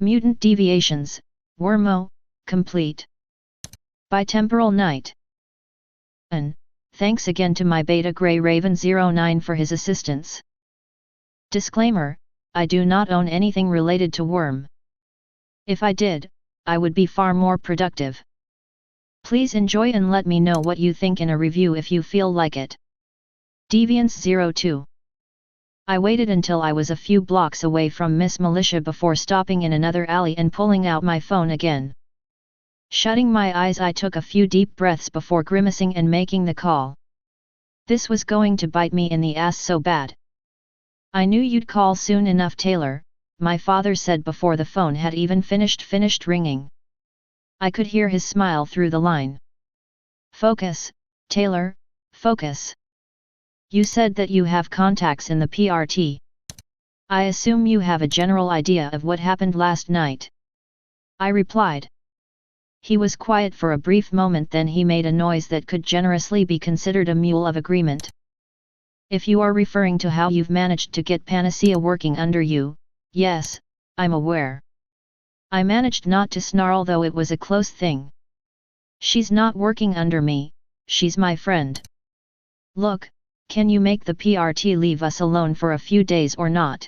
Mutant Deviations, Wormo, complete. By TemporalKnight. And thanks again to my beta Grey Raven 09 for his assistance. Disclaimer, I do not own anything related to Worm. If I did, I would be far more productive. Please enjoy and let me know what you think in a review if you feel like it. Deviance 02. I waited until I was a few blocks away from Miss Militia before stopping in another alley and pulling out my phone again. Shutting my eyes, I took a few deep breaths before grimacing and making the call. This was going to bite me in the ass so bad. I knew you'd call soon enough, Taylor, my father said before the phone had even finished ringing. I could hear his smile through the line. Focus, Taylor, focus. You said that you have contacts in the PRT. I assume you have a general idea of what happened last night. I replied. He was quiet for a brief moment, then he made a noise that could generously be considered a mule of agreement. If you are referring to how you've managed to get Panacea working under you, yes, I'm aware. I managed not to snarl, though it was a close thing. She's not working under me, she's my friend. Look, can you make the PRT leave us alone for a few days or not?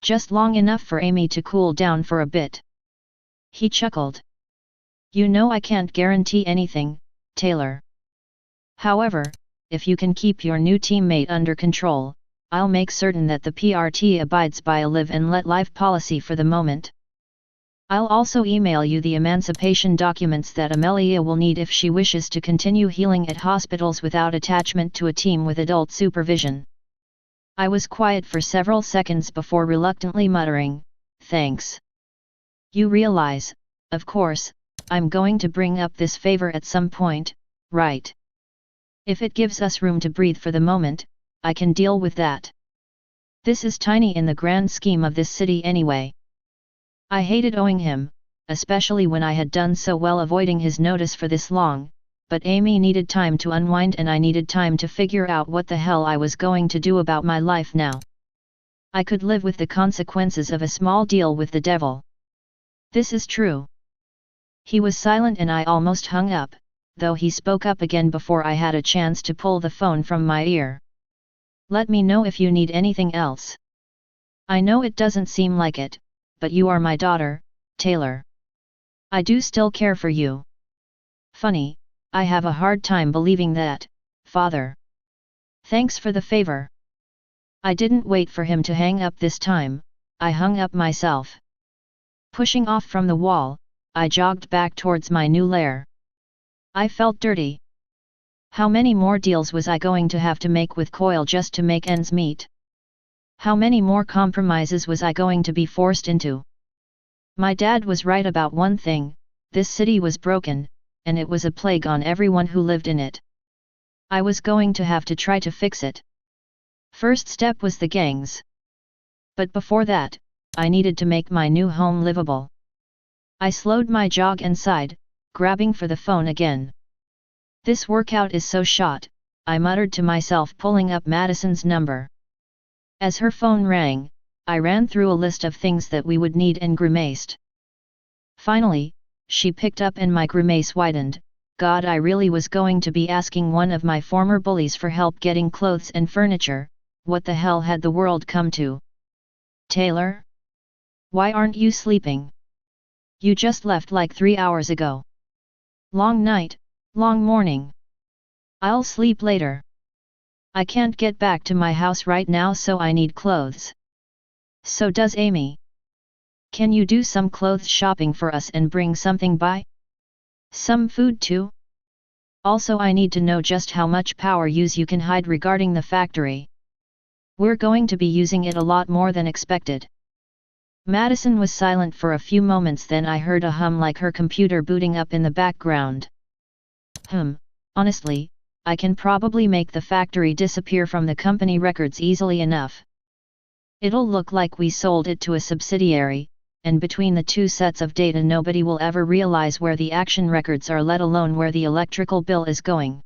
Just long enough for Amy to cool down for a bit. He chuckled. You know I can't guarantee anything, Taylor. However, if you can keep your new teammate under control, I'll make certain that the PRT abides by a live and let live policy for the moment. I'll also email you the emancipation documents that Amelia will need if she wishes to continue healing at hospitals without attachment to a team with adult supervision. I was quiet for several seconds before reluctantly muttering, thanks. You realize, of course, I'm going to bring up this favor at some point, right? If it gives us room to breathe for the moment, I can deal with that. This is tiny in the grand scheme of this city anyway. I hated owing him, especially when I had done so well avoiding his notice for this long, but Amy needed time to unwind and I needed time to figure out what the hell I was going to do about my life now. I could live with the consequences of a small deal with the devil. This is true. He was silent and I almost hung up, though he spoke up again before I had a chance to pull the phone from my ear. Let me know if you need anything else. I know it doesn't seem like it, but you are my daughter, Taylor. I do still care for you. Funny, I have a hard time believing that, Father. Thanks for the favor. I didn't wait for him to hang up this time, I hung up myself. Pushing off from the wall, I jogged back towards my new lair. I felt dirty. How many more deals was I going to have to make with Coil just to make ends meet? How many more compromises was I going to be forced into? My dad was right about one thing, this city was broken, and it was a plague on everyone who lived in it. I was going to have to try to fix it. First step was the gangs. But before that, I needed to make my new home livable. I slowed my jog and sighed, grabbing for the phone again. This workout is so shot, I muttered to myself, pulling up Madison's number. As her phone rang, I ran through a list of things that we would need and grimaced. Finally, she picked up and my grimace widened. God, I really was going to be asking one of my former bullies for help getting clothes and furniture. What the hell had the world come to? Taylor? Why aren't you sleeping? You just left like 3 hours ago. Long night, long morning. I'll sleep later. I can't get back to my house right now, so I need clothes. So does Amy. Can you do some clothes shopping for us and bring something by? Some food too? Also, I need to know just how much power use you can hide regarding the factory. We're going to be using it a lot more than expected. Madison was silent for a few moments, then I heard a hum like her computer booting up in the background. Honestly, I can probably make the factory disappear from the company records easily enough. It'll look like we sold it to a subsidiary, and between the two sets of data nobody will ever realize where the action records are, let alone where the electrical bill is going.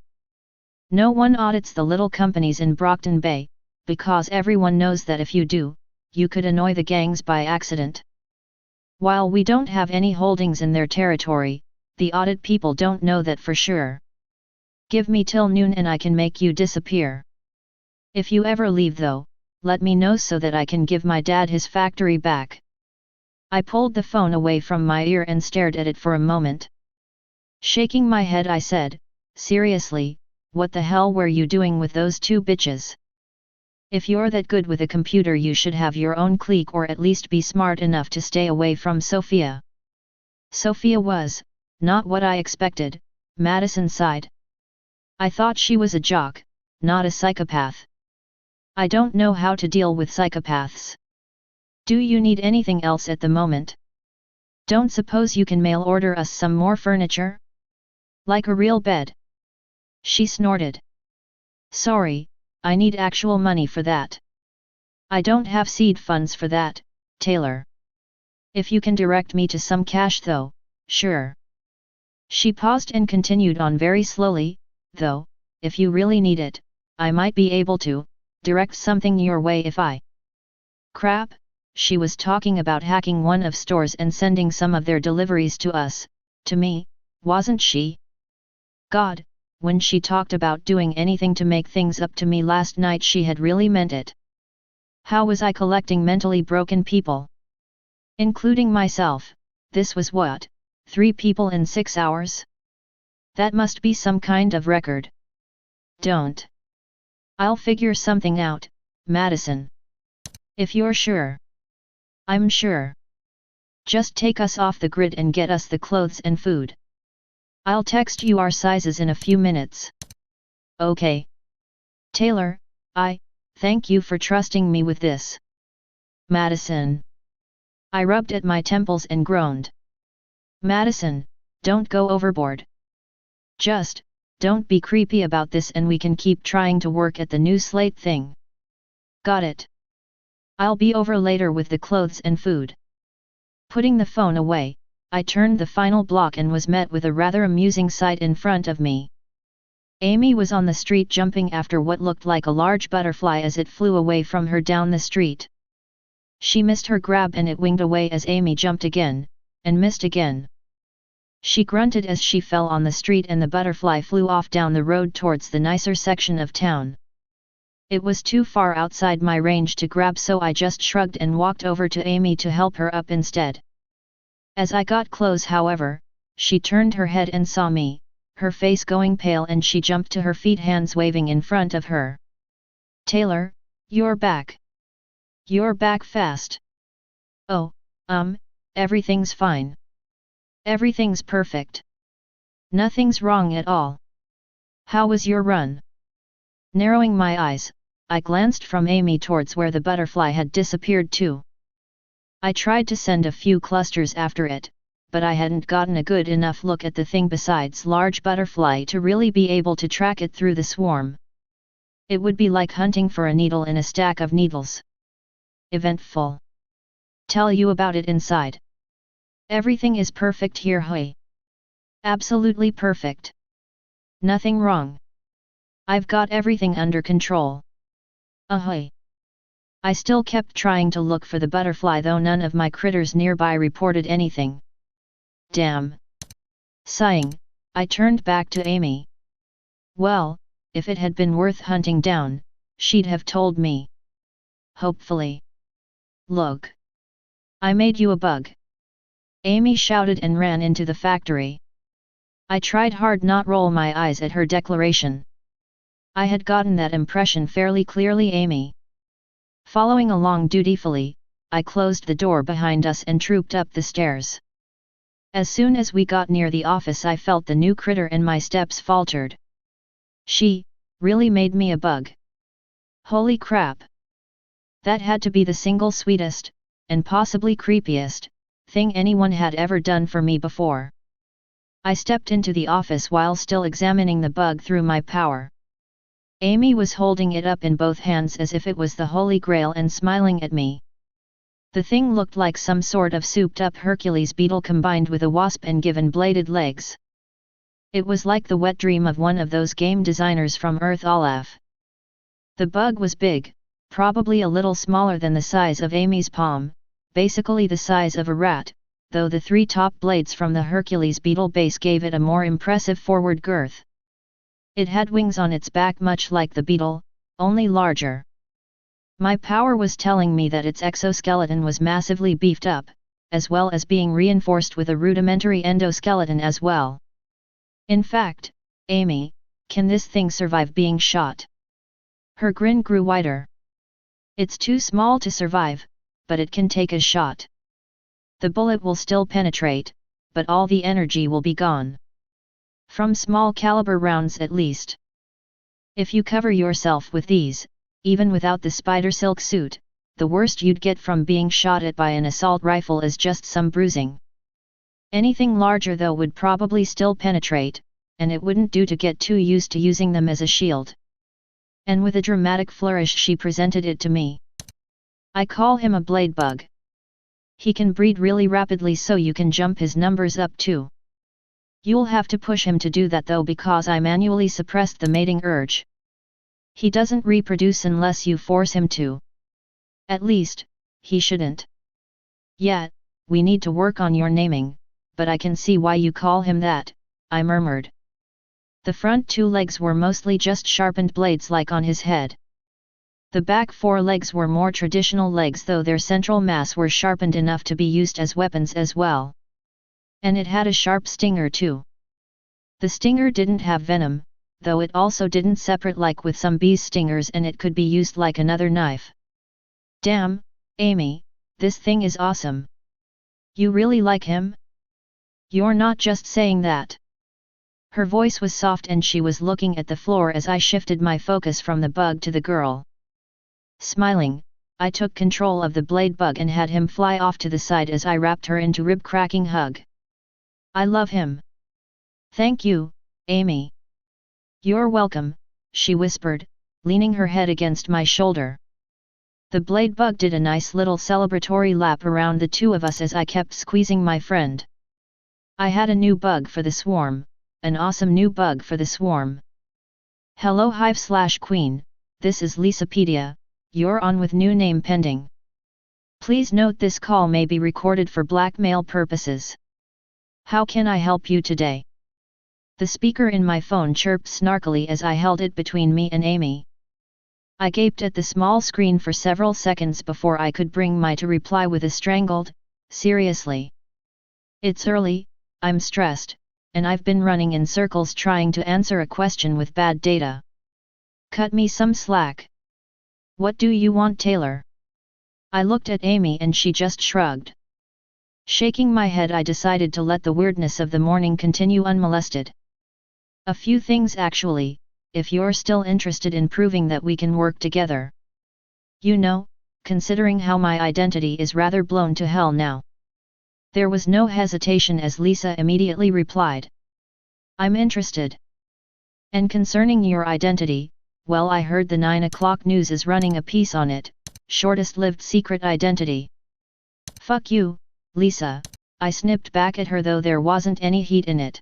No one audits the little companies in Brockton Bay, because everyone knows that if you do, you could annoy the gangs by accident. While we don't have any holdings in their territory, the audit people don't know that for sure. Give me till noon and I can make you disappear. If you ever leave though, let me know so that I can give my dad his factory back. I pulled the phone away from my ear and stared at it for a moment. Shaking my head I said, seriously, what the hell were you doing with those two bitches? If you're that good with a computer you should have your own clique or at least be smart enough to stay away from Sophia. Sophia was, not what I expected, Madison sighed. I thought she was a jock, not a psychopath. I don't know how to deal with psychopaths. Do you need anything else at the moment? Don't suppose you can mail order us some more furniture? Like a real bed? She snorted. Sorry, I need actual money for that. I don't have seed funds for that, Taylor. If you can direct me to some cash though, sure. She paused and continued on very slowly, though, if you really need it, I might be able to direct something your way if I. Crap, she was talking about hacking one of stores and sending some of their deliveries to us, to me, wasn't she? God, when she talked about doing anything to make things up to me last night she had really meant it. How was I collecting mentally broken people? Including myself, this was what, 3 people in 6 hours? That must be some kind of record. Don't. I'll figure something out, Madison. If you're sure. I'm sure. Just take us off the grid and get us the clothes and food. I'll text you our sizes in a few minutes. Okay. Taylor, thank you for trusting me with this. Madison. I rubbed at my temples and groaned. Madison, don't go overboard. Just, don't be creepy about this and we can keep trying to work at the new slate thing. Got it. I'll be over later with the clothes and food. Putting the phone away, I turned the final block and was met with a rather amusing sight in front of me. Amy was on the street jumping after what looked like a large butterfly as it flew away from her down the street. She missed her grab and it winged away as Amy jumped again, and missed again. She grunted as she fell on the street and the butterfly flew off down the road towards the nicer section of town. It was too far outside my range to grab so I just shrugged and walked over to Amy to help her up instead. As I got close however, she turned her head and saw me, her face going pale and she jumped to her feet hands waving in front of her. Taylor, you're back. You're back fast. Oh, everything's fine. Everything's perfect. Nothing's wrong at all. How was your run? Narrowing my eyes, I glanced from Amy towards where the butterfly had disappeared to. I tried to send a few clusters after it, but I hadn't gotten a good enough look at the thing besides large butterfly to really be able to track it through the swarm. It would be like hunting for a needle in a stack of needles. Eventful. Tell you about it inside. Everything is perfect here, hey. Absolutely perfect. Nothing wrong. I've got everything under control. Ahoy. I still kept trying to look for the butterfly though none of my critters nearby reported anything. Damn. Sighing, I turned back to Amy. Well, if it had been worth hunting down, she'd have told me. Hopefully. Look. I made you a bug. Amy shouted and ran into the factory. I tried hard not roll my eyes at her declaration. I had gotten that impression fairly clearly, Amy. Following along dutifully, I closed the door behind us and trooped up the stairs. As soon as we got near the office I felt the new critter and my steps faltered. She really made me a bug. Holy crap! That had to be the single sweetest, and possibly creepiest, thing anyone had ever done for me before. I stepped into the office while still examining the bug through my power. Amy was holding it up in both hands as if it was the Holy Grail and smiling at me. The thing looked like some sort of souped-up Hercules beetle combined with a wasp and given bladed legs. It was like the wet dream of one of those game designers from Earth Olaf. The bug was big, probably a little smaller than the size of Amy's palm, basically the size of a rat, though the 3 top blades from the Hercules beetle base gave it a more impressive forward girth. It had wings on its back much like the beetle, only larger. My power was telling me that its exoskeleton was massively beefed up, as well as being reinforced with a rudimentary endoskeleton as well. In fact, Amy, can this thing survive being shot? Her grin grew wider. It's too small to survive, but it can take a shot. The bullet will still penetrate, but all the energy will be gone. From small caliber rounds at least. If you cover yourself with these, even without the spider silk suit, the worst you'd get from being shot at by an assault rifle is just some bruising. Anything larger though would probably still penetrate, and it wouldn't do to get too used to using them as a shield. And with a dramatic flourish she presented it to me. I call him a blade bug. He can breed really rapidly so you can jump his numbers up too. You'll have to push him to do that though because I manually suppressed the mating urge. He doesn't reproduce unless you force him to. At least, he shouldn't. Yet, we need to work on your naming, but I can see why you call him that, I murmured. The front 2 legs were mostly just sharpened blades like on his head. The back 4 legs were more traditional legs though their central mass were sharpened enough to be used as weapons as well. And it had a sharp stinger too. The stinger didn't have venom, though it also didn't separate like with some bees' stingers and it could be used like another knife. Damn, Amy, this thing is awesome. You really like him? You're not just saying that. Her voice was soft and she was looking at the floor as I shifted my focus from the bug to the girl. Smiling, I took control of the blade bug and had him fly off to the side as I wrapped her into a rib-cracking hug. I love him. Thank you, Amy. You're welcome, she whispered, leaning her head against my shoulder. The blade bug did a nice little celebratory lap around the 2 of us as I kept squeezing my friend. I had a new bug for the swarm. An awesome new bug for the swarm. Hello Hive/Queen, this is Lisapedia, you're on with new name pending. Please note this call may be recorded for blackmail purposes. How can I help you today? The speaker in my phone chirped snarkily as I held it between me and Amy. I gaped at the small screen for several seconds before I could bring my to reply with a strangled, seriously. It's early, I'm stressed, and I've been running in circles trying to answer a question with bad data. Cut me some slack. What do you want, Taylor? I looked at Amy and she just shrugged. Shaking my head, I decided to let the weirdness of the morning continue unmolested. A few things actually, if you're still interested in proving that we can work together. You know, considering how my identity is rather blown to hell now. There was no hesitation as Lisa immediately replied. I'm interested. And concerning your identity, well, I heard the 9 o'clock news is running a piece on it, shortest-lived secret identity. Fuck you, Lisa, I snipped back at her though there wasn't any heat in it.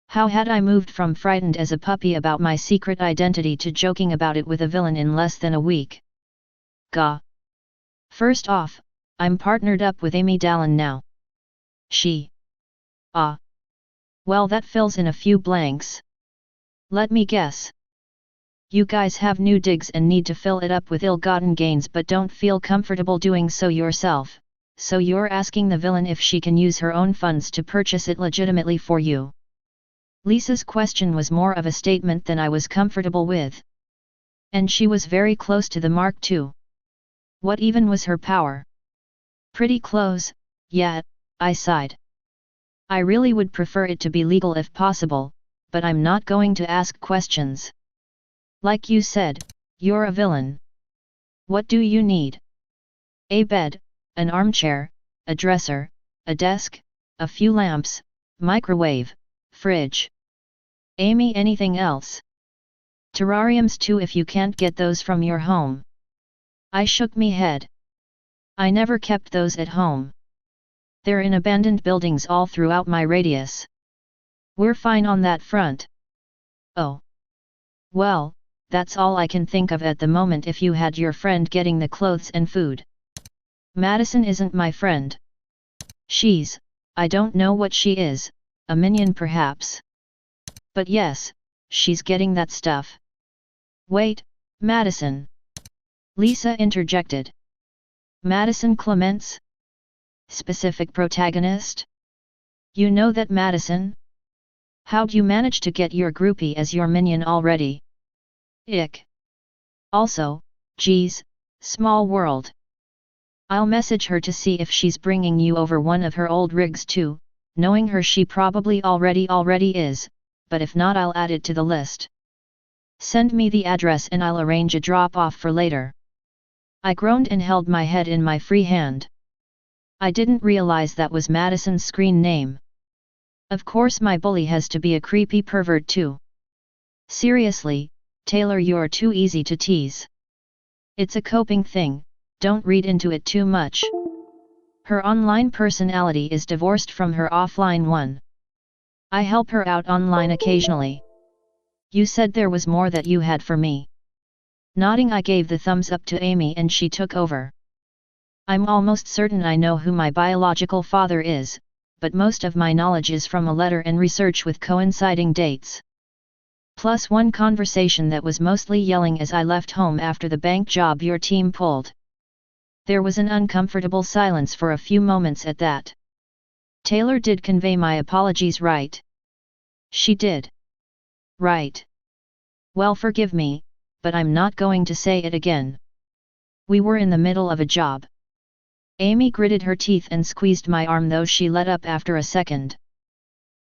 How had I moved from frightened as a puppy about my secret identity to joking about it with a villain in less than a week? Gah. First off, I'm partnered up with Amy Dallin now. She. Ah. Well, that fills in a few blanks. Let me guess. You guys have new digs and need to fill it up with ill-gotten gains but don't feel comfortable doing so yourself, so you're asking the villain if she can use her own funds to purchase it legitimately for you. Lisa's question was more of a statement than I was comfortable with. And she was very close to the mark too. What even was her power? Pretty close, yeah, I sighed. I really would prefer it to be legal if possible, but I'm not going to ask questions. Like you said, you're a villain. What do you need? A bed, an armchair, a dresser, a desk, a few lamps, microwave, fridge. Amy, anything else? Terrariums too if you can't get those from your home. I shook me head. I never kept those at home. They're in abandoned buildings all throughout my radius. We're fine on that front. Oh. Well, that's all I can think of at the moment if you had your friend getting the clothes and food. Madison isn't my friend. I don't know what she is, a minion perhaps. But yes, she's getting that stuff. Wait, Madison. Lisa interjected. Madison Clements? Specific protagonist? You know that Madison? How'd you manage to get your groupie as your minion already? Ick. Also, geez, small world. I'll message her to see if she's bringing you over one of her old rigs too, knowing her she probably already is, but if not I'll add it to the list. Send me the address and I'll arrange a drop-off for later. I groaned and held my head in my free hand. I didn't realize that was Madison's screen name. Of course my bully has to be a creepy pervert too. Seriously, Taylor, you're too easy to tease. It's a coping thing, don't read into it too much. Her online personality is divorced from her offline one. I help her out online occasionally. You said there was more that you had for me. Nodding, I gave the thumbs up to Amy and she took over. I'm almost certain I know who my biological father is, but most of my knowledge is from a letter and research with coinciding dates. Plus one conversation that was mostly yelling as I left home after the bank job your team pulled. There was an uncomfortable silence for a few moments at that. Taylor did convey my apologies, right? She did. Right. Well, forgive me, but I'm not going to say it again. We were in the middle of a job. Amy gritted her teeth and squeezed my arm, though she let up after a second.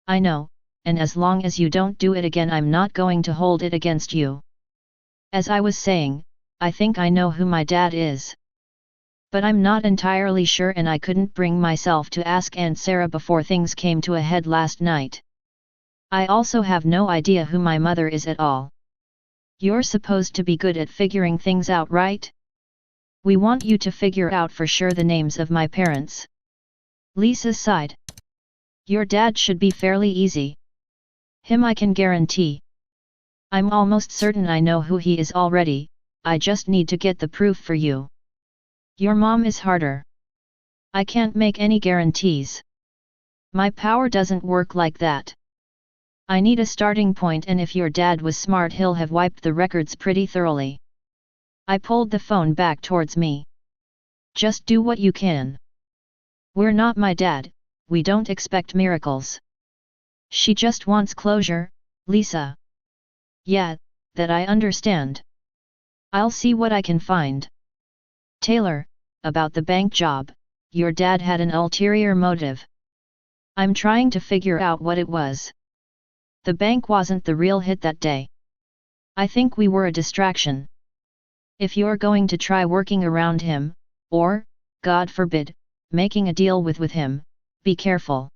I know, and as long as you don't do it again I'm not going to hold it against you. As I was saying, I think I know who my dad is. But I'm not entirely sure and I couldn't bring myself to ask Aunt Sarah before things came to a head last night. I also have no idea who my mother is at all. You're supposed to be good at figuring things out, right? We want you to figure out for sure the names of my parents. Lisa sighed. Your dad should be fairly easy. Him I can guarantee. I'm almost certain I know who he is already, I just need to get the proof for you. Your mom is harder. I can't make any guarantees. My power doesn't work like that. I need a starting point, and if your dad was smart he'll have wiped the records pretty thoroughly. I pulled the phone back towards me. Just do what you can. We're not my dad, we don't expect miracles. She just wants closure, Lisa. Yeah, that I understand. I'll see what I can find. Taylor, about the bank job, your dad had an ulterior motive. I'm trying to figure out what it was. The bank wasn't the real hit that day. I think we were a distraction. If you're going to try working around him, or, God forbid, making a deal with him, be careful.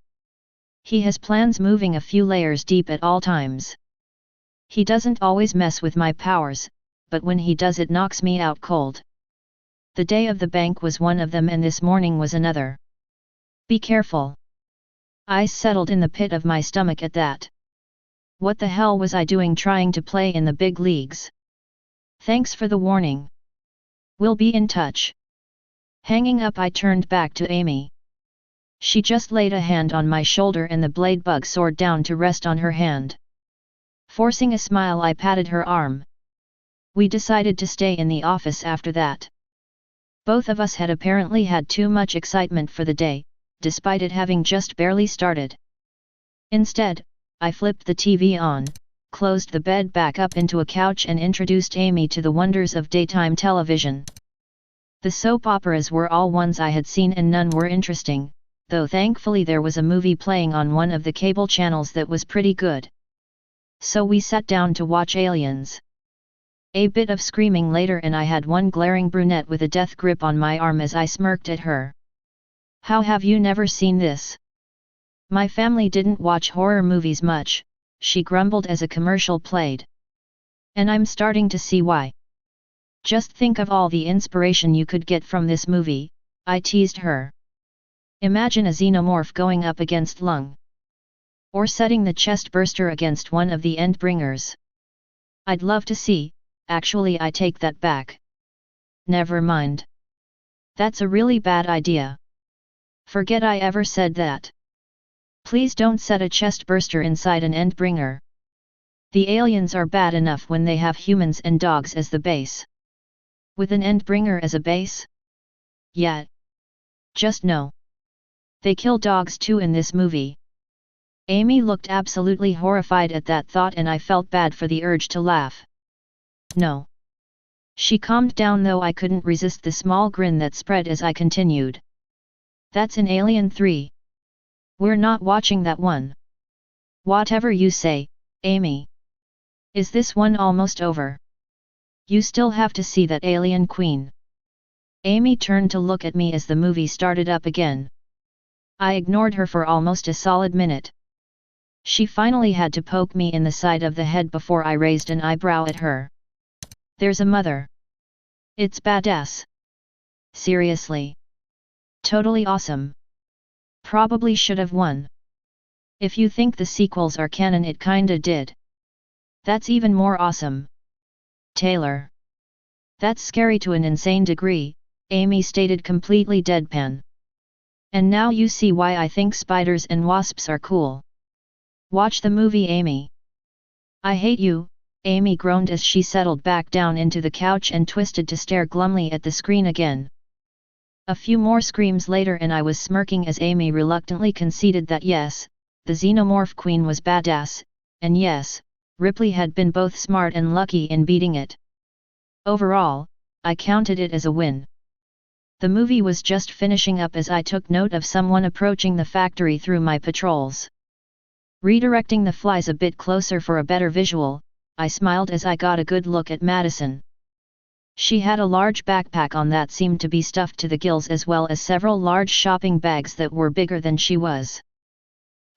He has plans moving a few layers deep at all times. He doesn't always mess with my powers, but when he does it knocks me out cold. The day of the bank was one of them and this morning was another. Be careful. I settled in the pit of my stomach at that. What the hell was I doing trying to play in the big leagues? Thanks for the warning. We'll be in touch. Hanging up, I turned back to Amy. She just laid a hand on my shoulder and the blade bug soared down to rest on her hand. Forcing a smile, I patted her arm. We decided to stay in the office after that. Both of us had apparently had too much excitement for the day, despite it having just barely started. Instead, I flipped the TV on, closed the bed back up into a couch and introduced Amy to the wonders of daytime television. The soap operas were all ones I had seen and none were interesting, though thankfully there was a movie playing on one of the cable channels that was pretty good. So we sat down to watch Aliens. A bit of screaming later and I had one glaring brunette with a death grip on my arm as I smirked at her. How have you never seen this? My family didn't watch horror movies much, she grumbled as a commercial played. And I'm starting to see why. Just think of all the inspiration you could get from this movie, I teased her. Imagine a xenomorph going up against Lung. Or setting the chest burster against one of the Endbringers. I'd love to see, actually I take that back. Never mind. That's a really bad idea. Forget I ever said that. Please don't set a chest burster inside an Endbringer. The aliens are bad enough when they have humans and dogs as the base. With an Endbringer as a base? Yeah. Just no. They kill dogs too in this movie. Amy looked absolutely horrified at that thought and I felt bad for the urge to laugh. No. She calmed down though I couldn't resist the small grin that spread as I continued. That's in Alien 3. We're not watching that one. Whatever you say, Amy. Is this one almost over? You still have to see that alien queen. Amy turned to look at me as the movie started up again. I ignored her for almost a solid minute. She finally had to poke me in the side of the head before I raised an eyebrow at her. There's a mother. It's badass. Seriously. Totally awesome. Probably should have won. If you think the sequels are canon, it kinda did. That's even more awesome. Taylor. That's scary to an insane degree, Amy stated completely deadpan. And now you see why I think spiders and wasps are cool. Watch the movie, Amy. I hate you, Amy groaned as she settled back down into the couch and twisted to stare glumly at the screen again. A few more screams later and I was smirking as Amy reluctantly conceded that yes, the Xenomorph Queen was badass, and yes, Ripley had been both smart and lucky in beating it. Overall, I counted it as a win. The movie was just finishing up as I took note of someone approaching the factory through my patrols. Redirecting the flies a bit closer for a better visual, I smiled as I got a good look at Madison. She had a large backpack on that seemed to be stuffed to the gills as well as several large shopping bags that were bigger than she was.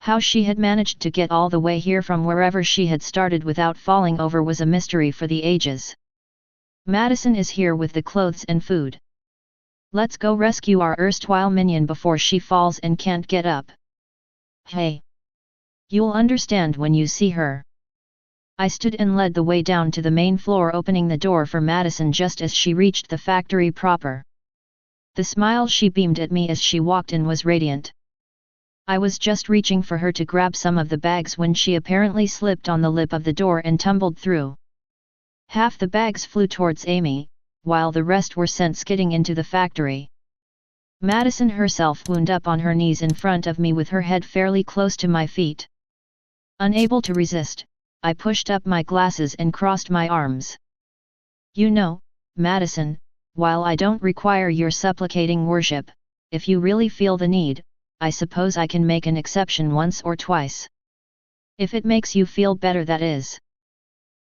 How she had managed to get all the way here from wherever she had started without falling over was a mystery for the ages. Madison is here with the clothes and food. Let's go rescue our erstwhile minion before she falls and can't get up. Hey! You'll understand when you see her. I stood and led the way down to the main floor, opening the door for Madison just as she reached the factory proper. The smile she beamed at me as she walked in was radiant. I was just reaching for her to grab some of the bags when she apparently slipped on the lip of the door and tumbled through. Half the bags flew towards Amy, while the rest were sent skidding into the factory. Madison herself wound up on her knees in front of me with her head fairly close to my feet. Unable to resist, I pushed up my glasses and crossed my arms. You know, Madison, while I don't require your supplicating worship, if you really feel the need, I suppose I can make an exception once or twice. If it makes you feel better, that is.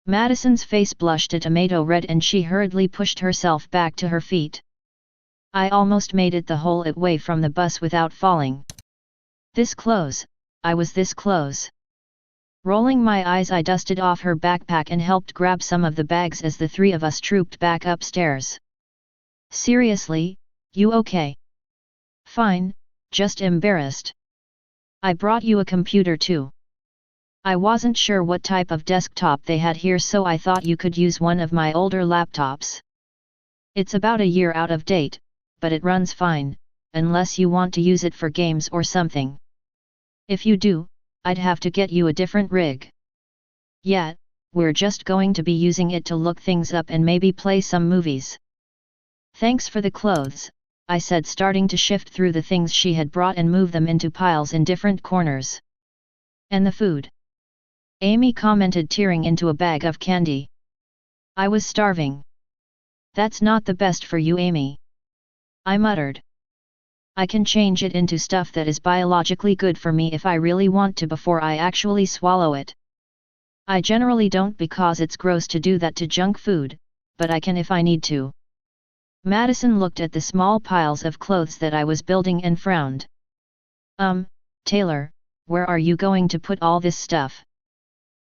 Madison's face blushed a tomato red and she hurriedly pushed herself back to her feet. I almost made it the whole way from the bus without falling. This close, I was this close. Rolling my eyes, I dusted off her backpack and helped grab some of the bags as the three of us trooped back upstairs. Seriously, you okay? Fine, just embarrassed. I brought you a computer too. I wasn't sure what type of desktop they had here, so I thought you could use one of my older laptops. It's about a year out of date, but it runs fine, unless you want to use it for games or something. If you do, I'd have to get you a different rig. Yeah, we're just going to be using it to look things up and maybe play some movies. Thanks for the clothes, I said, starting to shift through the things she had brought and move them into piles in different corners. And the food? Amy commented, tearing into a bag of candy. I was starving. That's not the best for you, Amy. I muttered. I can change it into stuff that is biologically good for me if I really want to before I actually swallow it. I generally don't because it's gross to do that to junk food, but I can if I need to. Madison looked at the small piles of clothes that I was building and frowned. Taylor, where are you going to put all this stuff?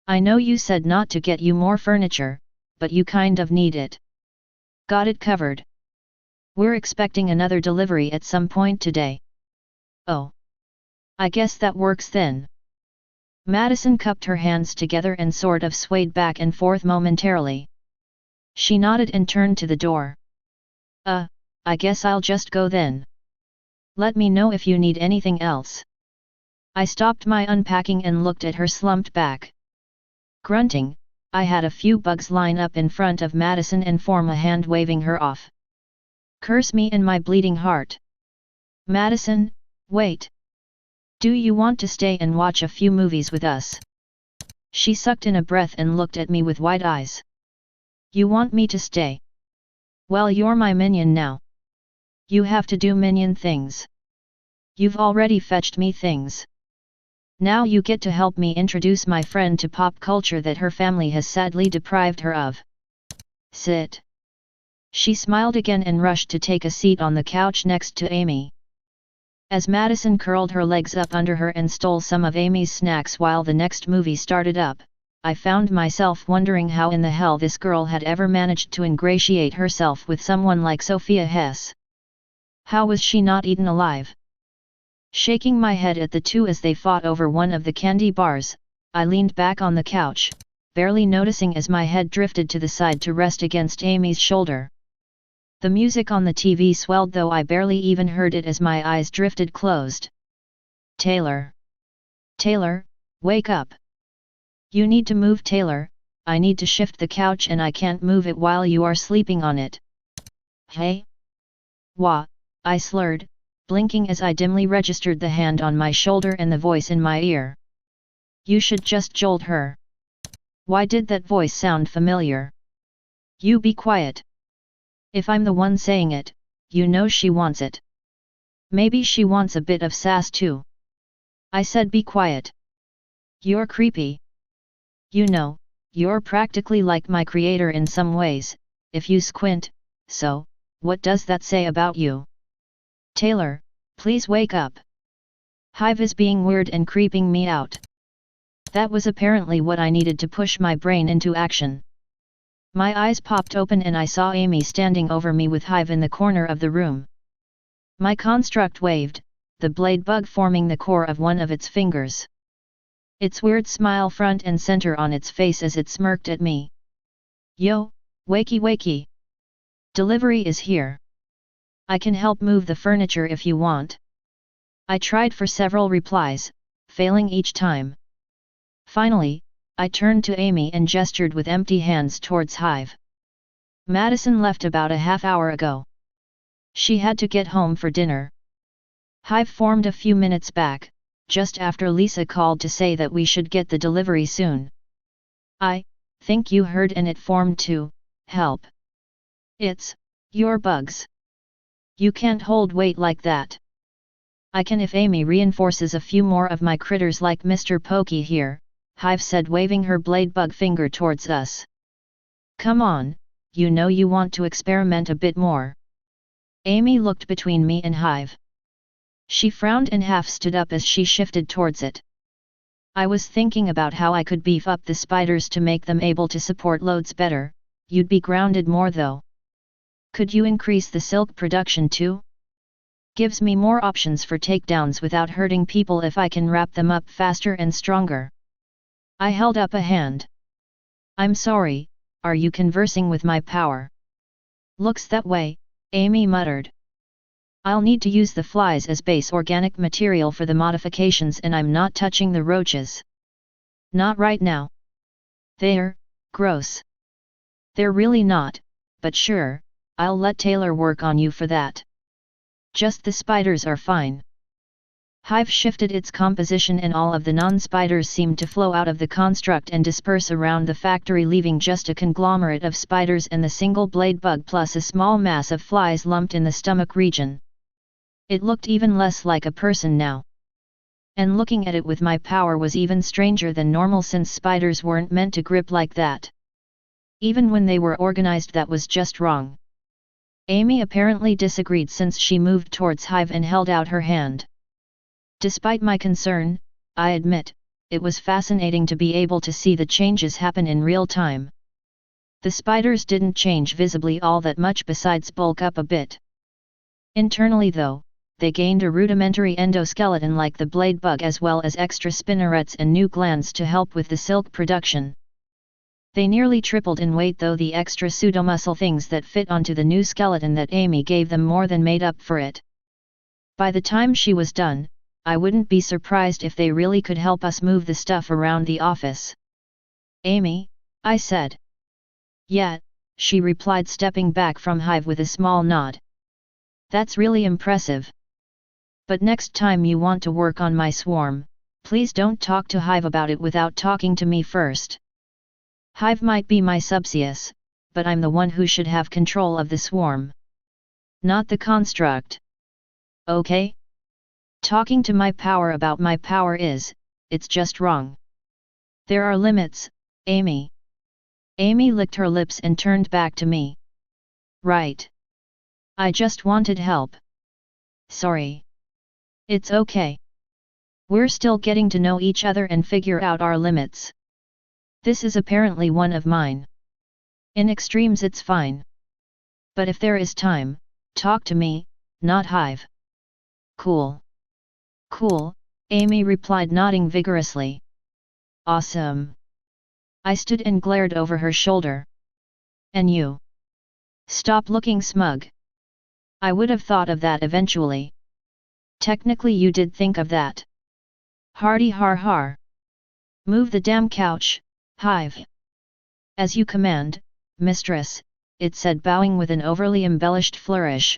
I know you said not to get you more furniture, but you kind of need it. Got it covered. We're expecting another delivery at some point today. Oh. I guess that works then. Madison cupped her hands together and sort of swayed back and forth momentarily. She nodded and turned to the door. I guess I'll just go then. Let me know if you need anything else. I stopped my unpacking and looked at her slumped back. Grunting, I had a few bugs line up in front of Madison and form a hand waving her off. Curse me and my bleeding heart. Madison, wait. Do you want to stay and watch a few movies with us? She sucked in a breath and looked at me with wide eyes. You want me to stay? Well, you're my minion now. You have to do minion things. You've already fetched me things. Now you get to help me introduce my friend to pop culture that her family has sadly deprived her of. Sit. She smiled again and rushed to take a seat on the couch next to Amy. As Madison curled her legs up under her and stole some of Amy's snacks while the next movie started up, I found myself wondering how in the hell this girl had ever managed to ingratiate herself with someone like Sophia Hess. How was she not eaten alive? Shaking my head at the two as they fought over one of the candy bars, I leaned back on the couch, barely noticing as my head drifted to the side to rest against Amy's shoulder. The music on the TV swelled, though I barely even heard it as my eyes drifted closed. Taylor. Taylor, wake up. You need to move, Taylor. I need to shift the couch and I can't move it while you are sleeping on it. Hey? Wah, I slurred, blinking as I dimly registered the hand on my shoulder and the voice in my ear. You should just jolt her. Why did that voice sound familiar? You be quiet. If I'm the one saying it, you know she wants it. Maybe she wants a bit of sass too. I said be quiet. You're creepy. You know, you're practically like my creator in some ways, if you squint, so, what does that say about you? Taylor, please wake up. Hive is being weird and creeping me out. That was apparently what I needed to push my brain into action. My eyes popped open and I saw Amy standing over me with Hive in the corner of the room. My construct waved, the blade bug forming the core of one of its fingers. Its weird smile front and center on its face as it smirked at me. Yo, wakey wakey. Delivery is here. I can help move the furniture if you want. I tried for several replies, failing each time. Finally, I turned to Amy and gestured with empty hands towards Hive. Madison left about a half hour ago. She had to get home for dinner. Hive formed a few minutes back, just after Lisa called to say that we should get the delivery soon. I think you heard, and it formed to help. It's your bugs. You can't hold weight like that. I can if Amy reinforces a few more of my critters like Mr. Pokey here, Hive said, waving her blade bug finger towards us. Come on, you know you want to experiment a bit more. Amy looked between me and Hive. She frowned and half stood up as she shifted towards it. I was thinking about how I could beef up the spiders to make them able to support loads better. You'd be grounded more though. Could you increase the silk production too? Gives me more options for takedowns without hurting people if I can wrap them up faster and stronger. I held up a hand. I'm sorry, are you conversing with my power? Looks that way, Amy muttered. I'll need to use the flies as base organic material for the modifications, and I'm not touching the roaches. Not right now. They're gross. They're really not, but sure, I'll let Taylor work on you for that. Just the spiders are fine. Hive shifted its composition and all of the non-spiders seemed to flow out of the construct and disperse around the factory, leaving just a conglomerate of spiders and the single blade bug plus a small mass of flies lumped in the stomach region. It looked even less like a person now. And looking at it with my power was even stranger than normal, since spiders weren't meant to grip like that. Even when they were organized, that was just wrong. Amy apparently disagreed, since she moved towards Hive and held out her hand. Despite my concern, I admit, it was fascinating to be able to see the changes happen in real time. The spiders didn't change visibly all that much besides bulk up a bit. Internally though, they gained a rudimentary endoskeleton like the blade bug, as well as extra spinnerets and new glands to help with the silk production. They nearly tripled in weight, though the extra pseudomuscle things that fit onto the new skeleton that Amy gave them more than made up for it. By the time she was done, I wouldn't be surprised if they really could help us move the stuff around the office. Amy, I said. Yeah, she replied, stepping back from Hive with a small nod. That's really impressive. But next time you want to work on my swarm, please don't talk to Hive about it without talking to me first. Hive might be my subsidious, but I'm the one who should have control of the swarm. Not the construct. Okay? Talking to my power about my power it's just wrong. There are limits, Amy. Amy licked her lips and turned back to me. Right. I just wanted help. Sorry. It's okay. We're still getting to know each other and figure out our limits. This is apparently one of mine. In extremes it's fine. But if there is time, talk to me, not Hive. Cool. Cool, Amy replied, nodding vigorously. Awesome. I stood and glared over her shoulder. And you? Stop looking smug. I would have thought of that eventually. Technically you did think of that. Hardy har har. Move the damn couch, Hive. As you command, mistress, it said, bowing with an overly embellished flourish.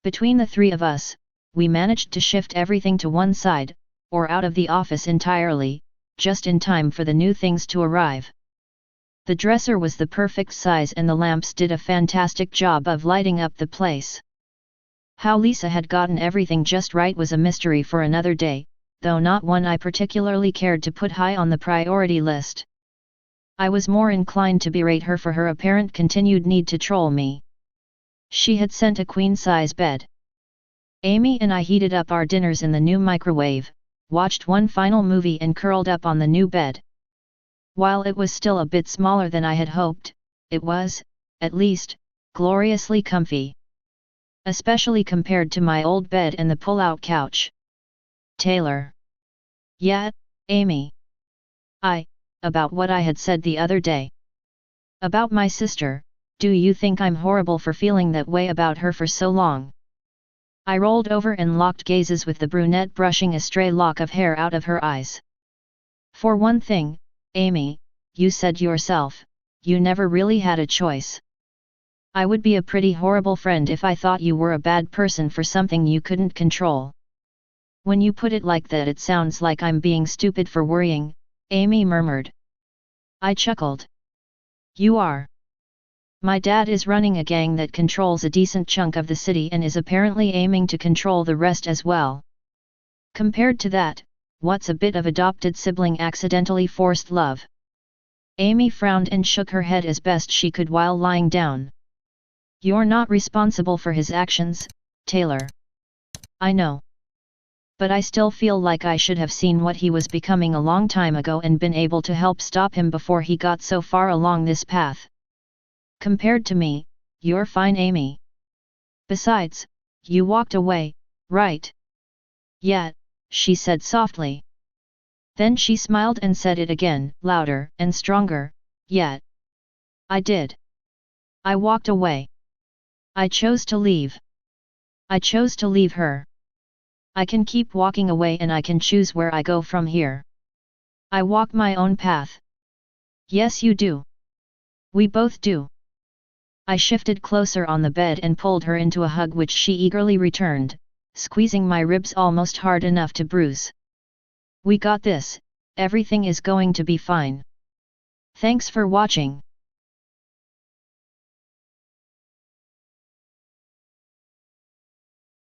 Between the three of us, we managed to shift everything to one side, or out of the office entirely, just in time for the new things to arrive. The dresser was the perfect size and the lamps did a fantastic job of lighting up the place. How Lisa had gotten everything just right was a mystery for another day, though not one I particularly cared to put high on the priority list. I was more inclined to berate her for her apparent continued need to troll me. She had sent a queen-size bed. Amy and I heated up our dinners in the new microwave, watched one final movie and curled up on the new bed. While it was still a bit smaller than I had hoped, it was, at least, gloriously comfy. Especially compared to my old bed and the pull-out couch. Taylor. Yeah, Amy. About what I had said the other day. About my sister, do you think I'm horrible for feeling that way about her for so long? I rolled over and locked gazes with the brunette brushing a stray lock of hair out of her eyes. For one thing, Amy, you said yourself, you never really had a choice. I would be a pretty horrible friend if I thought you were a bad person for something you couldn't control. When you put it like that, it sounds like I'm being stupid for worrying, Amy murmured. I chuckled. You are. My dad is running a gang that controls a decent chunk of the city and is apparently aiming to control the rest as well. Compared to that, what's a bit of adopted sibling accidentally forced love? Amy frowned and shook her head as best she could while lying down. You're not responsible for his actions, Taylor. I know. But I still feel like I should have seen what he was becoming a long time ago and been able to help stop him before he got so far along this path. Compared to me, you're fine, Amy. Besides, you walked away, right? Yeah, she said softly. Then she smiled and said it again, louder and stronger, yeah. I did. I walked away. I chose to leave. I chose to leave her. I can keep walking away and I can choose where I go from here. I walk my own path. Yes, you do. We both do. I shifted closer on the bed and pulled her into a hug which she eagerly returned, squeezing my ribs almost hard enough to bruise. We got this, everything is going to be fine. Thanks for watching.